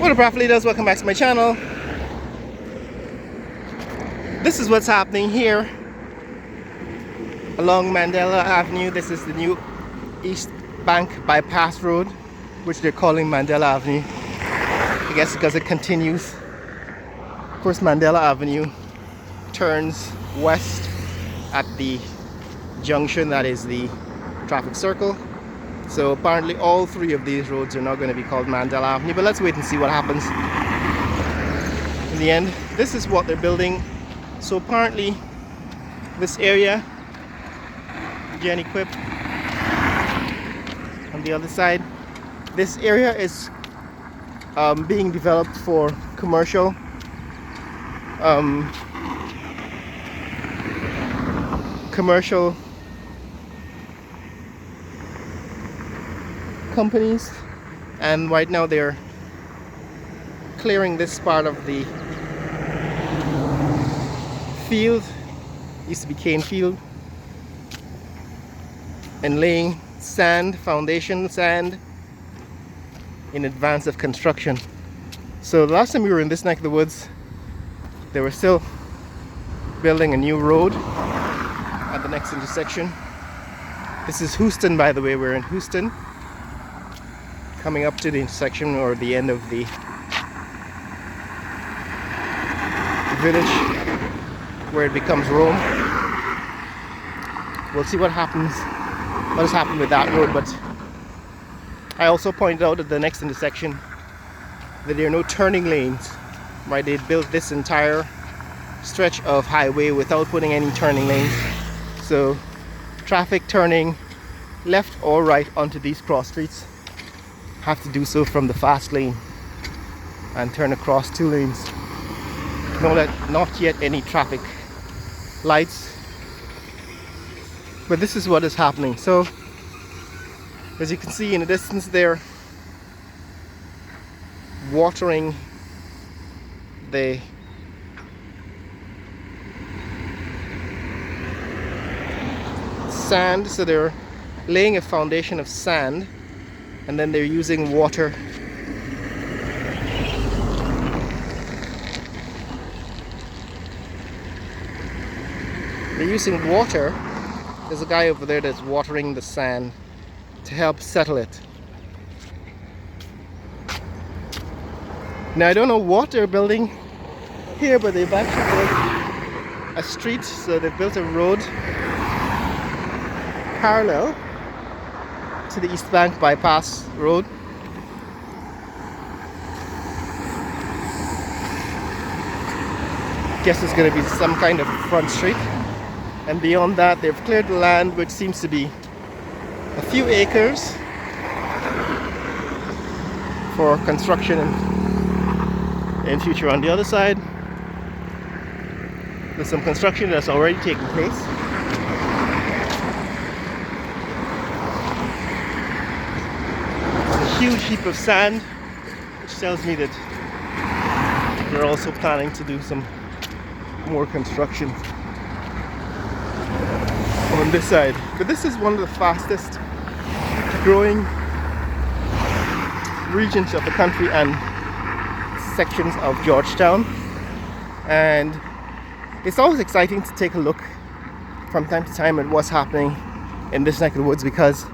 What up, Raf leaders? Welcome back to my channel. This is what's happening here along Mandela Avenue. This is the new East Bank Bypass Road, which they're calling Mandela Avenue. I guess because it continues. Of course, Mandela Avenue turns west at the junction that is the traffic circle. So apparently all three of these roads are now going to be called Mandela Avenue, but let's wait and see what happens in the end. This is what they're building. So apparently this area, Jenny Quip, on the other side, this area is being developed for commercial companies, and right now they're clearing this part of the field, used to be cane field, and laying sand, foundation sand, in advance of construction. So the last time we were in this neck of the woods, they were still building a new road at the next intersection. This is Houston, by the way. We're in Houston, coming up to the intersection or the end of the village where it becomes Rome. We'll see what happens, what has happened with that road. But I also pointed out at the next intersection that there are no turning lanes, right? They built this entire stretch of highway without putting any turning lanes. So traffic turning left or right onto these cross streets have to do so from the fast lane and turn across two lanes. Not yet any traffic lights, but this is what is happening. So as you can see in the distance, they're watering the sand. So they're laying a foundation of sand, and then they're using water There's a guy over there that's watering the sand to help settle it. Now I don't know what they're building here, but they've actually built a street. So they've built a road parallel to the East Bank Bypass Road. Guess it's going to be some kind of front street, and beyond that they've cleared the land, which seems to be a few acres for construction in future. On the other side, there's some construction that's already taken place. A huge heap of sand, which tells me that they're also planning to do some more construction on this side. But this is one of the fastest growing regions of the country and sections of Georgetown, and it's always exciting to take a look from time to time at what's happening in this neck of the woods, because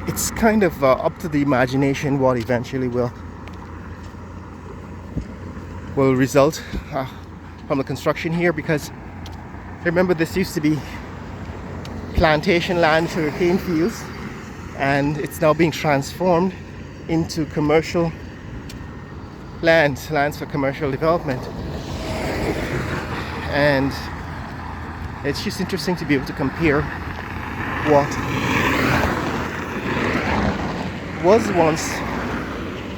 it's kind of up to the imagination what eventually will result from the construction here. Because remember, this used to be plantation land, sugarcane fields, and it's now being transformed into commercial lands for commercial development. And it's just interesting to be able to compare what was once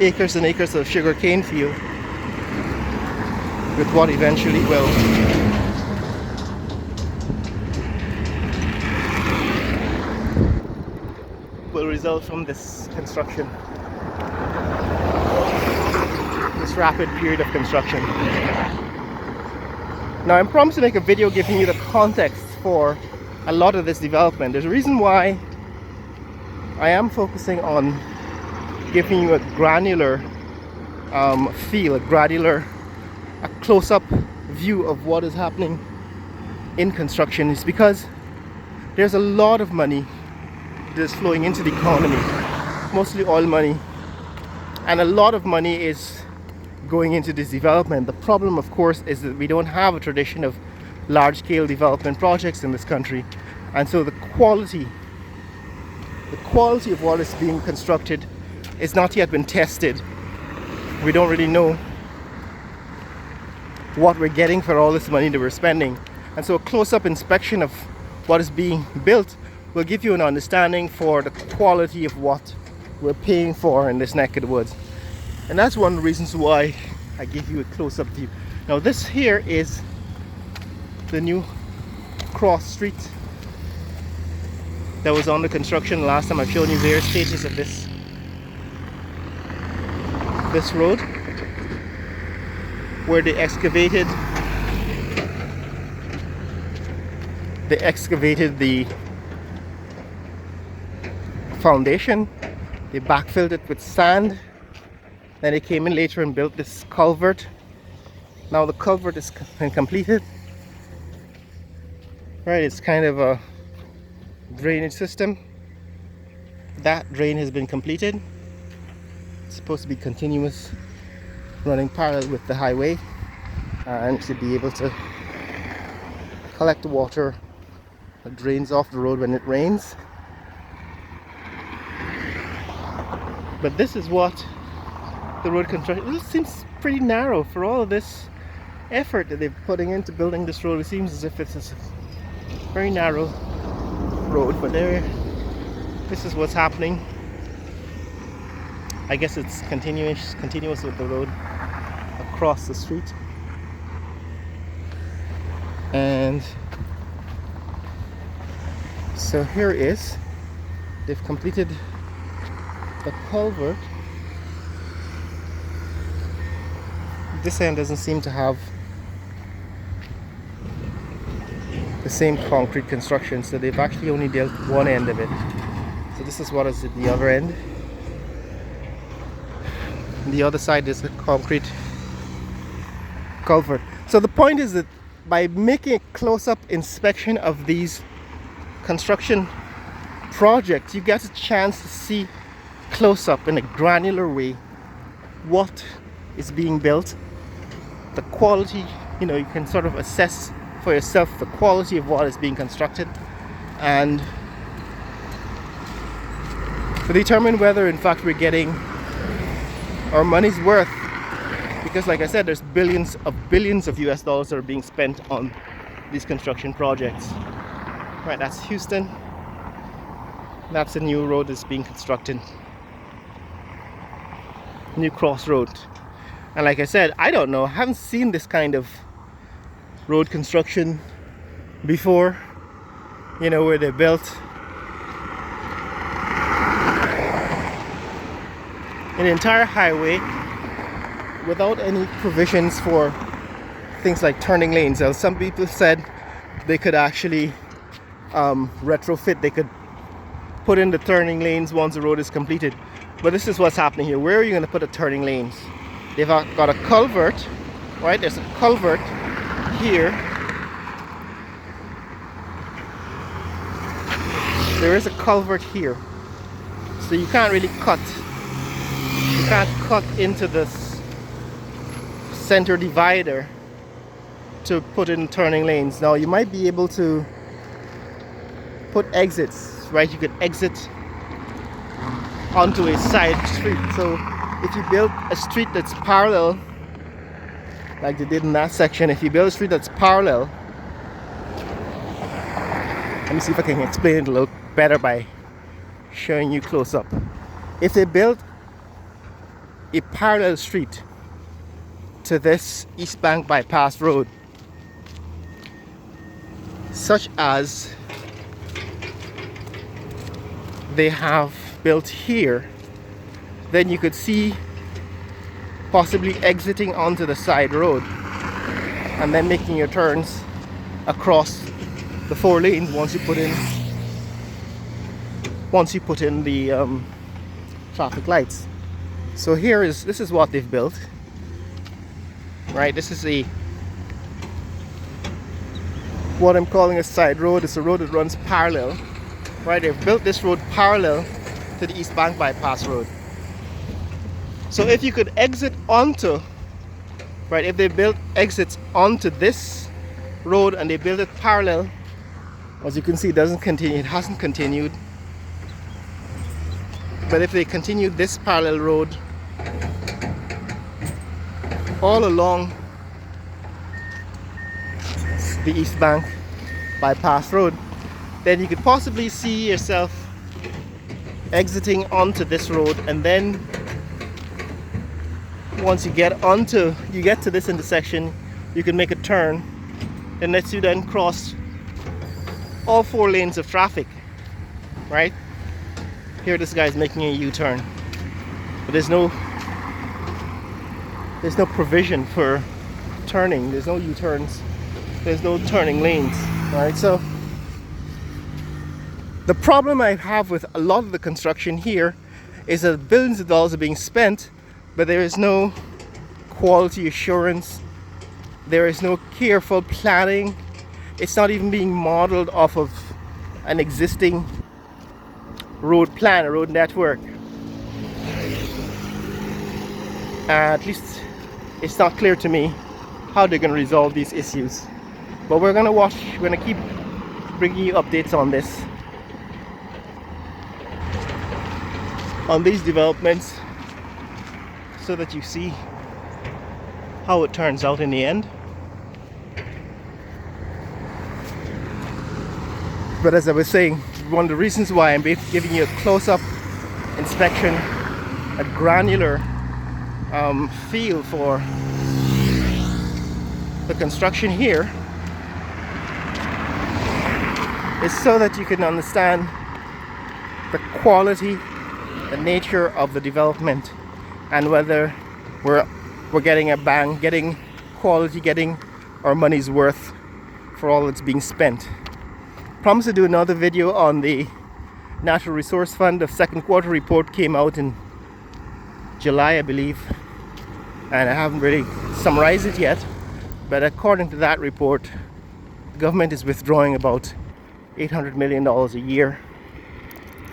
acres and acres of sugarcane field with what eventually will result from this construction, this rapid period of construction. Now, I'm promised to make a video giving you the context for a lot of this development. There's a reason why I am focusing on giving you a granular feel, a close-up view of what is happening in construction, is because there's a lot of money that's flowing into the economy, mostly oil money, and a lot of money is going into this development. The problem, of course, is that we don't have a tradition of large-scale development projects in this country, and so the quality of what is being constructed is not yet been tested. We don't really know what we're getting for all this money that we're spending, and so a close-up inspection of what is being built will give you an understanding for the quality of what we're paying for in this neck of the woods. And that's one of the reasons why I give you a close-up view. Now this here is the new cross street that was under construction. Last time I've shown you various stages of this road, where they excavated the foundation, they backfilled it with sand, then they came in later and built this culvert. Now the culvert is completed. Right, it's kind of a drainage system. That drain has been completed. It's supposed to be continuous, running parallel with the highway, and should be able to collect the water that drains off the road when it rains. But this is what the road construction, it seems pretty narrow for all of this effort that they're putting into building this road. It seems as if it's a very narrow road, but this is what's happening. I guess it's continuous with the road across the street. And so here is, they've completed the culvert. This end doesn't seem to have the same concrete construction, so they've actually only dealt one end of it. So this is what is at the other end. On the other side is a concrete culvert. So the point is that by making a close-up inspection of these construction projects, you get a chance to see close-up in a granular way what is being built, the quality, you know, you can sort of assess for yourself the quality of what is being constructed, and to determine whether in fact we're getting our money's worth. Because like I said, there's billions of US dollars that are being spent on these construction projects. Right, that's Houston. That's a new road that's being constructed. New crossroad. And like I said, I don't know, I haven't seen this kind of road construction before, you know, where they built an entire highway without any provisions for things like turning lanes. Now, some people said they could actually retrofit, they could put in the turning lanes once the road is completed. But this is what's happening here. Where are you going to put the turning lanes? They've got a culvert, right? There's a culvert here. There is a culvert here. So you can't really cut. You can't cut into this center divider to put in turning lanes. Now you might be able to put exits, right? You could exit onto a side street. So if you build a street that's parallel, like they did in that section, if you build a street that's parallel, let me see if I can explain it a little better by showing you close up. If they built a parallel street to this East Bank Bypass Road, such as they have built here, then you could see possibly exiting onto the side road and then making your turns across the 4 lanes once you put in the traffic lights. So this is what they've built, right? This is what I'm calling a side road. It's a road that runs parallel, right? They've built this road parallel to the East Bank Bypass Road. So if you could exit onto, right, if they built exits onto this road and they build it parallel, as you can see, it hasn't continued. But if they continue this parallel road all along the East Bank Bypass Road, then you could possibly see yourself exiting onto this road, and then once you get to this intersection, you can make a turn and lets you then cross all 4 lanes of traffic, right? Here this guy's making a U-turn, but there's no provision for turning. There's no U-turns, there's no turning lanes, right? So the problem I have with a lot of the construction here is that billions of dollars are being spent, but there is no quality assurance, there is no careful planning. It's not even being modeled off of an existing road plan, a road network. At least it's not clear to me how they're going to resolve these issues. But we're going to keep bringing you updates on this, on these developments, so that you see how it turns out in the end. But as I was saying, one of the reasons why I'm giving you a close-up inspection, a granular feel for the construction here, is so that you can understand the quality, the nature of the development, and whether we're getting a bang, getting quality, getting our money's worth for all that's being spent. Promised to do another video on the Natural Resource Fund. The second quarter report came out in July, I believe, and I haven't really summarized it yet, but according to that report, the government is withdrawing about $800 million a year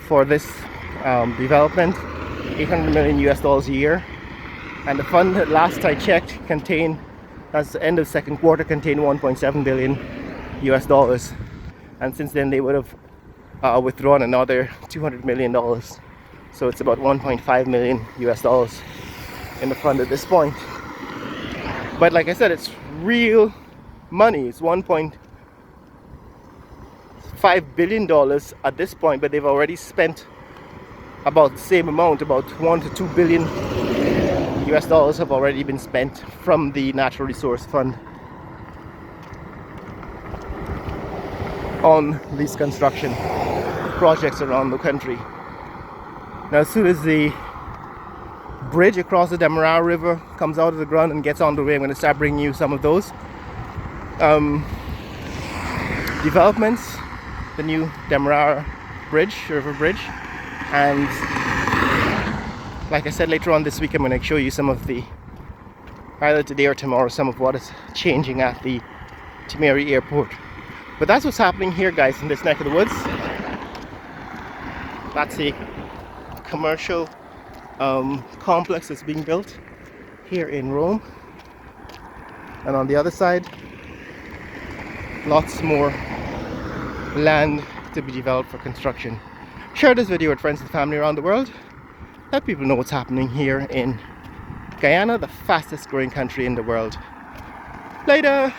for this development, $800 million US a year. And the fund, last I checked, as the end of second quarter, contained 1.7 billion US. And since then they would have withdrawn another $200 million. So it's about 1.5 million US in the fund at this point. But like I said, it's real money. It's $1.5 billion at this point, but they've already spent about the same amount, about 1 to 2 billion US dollars have already been spent from the Natural Resource Fund on these construction projects around the country. Now, as soon as the bridge across the Demerara River comes out of the ground and gets on the way, I'm going to start bringing you some of those developments, the new Demerara River Bridge, and like I said, later on this week I'm going to show you some of the, either today or tomorrow, some of what is changing at the Timeri Airport. But that's what's happening here, guys, in this neck of the woods. That's a commercial complex that's being built here in Rome. And on the other side, lots more land to be developed for construction. Share this video with friends and family around the world. Let people know what's happening here in Guyana, the fastest growing country in the world. Later!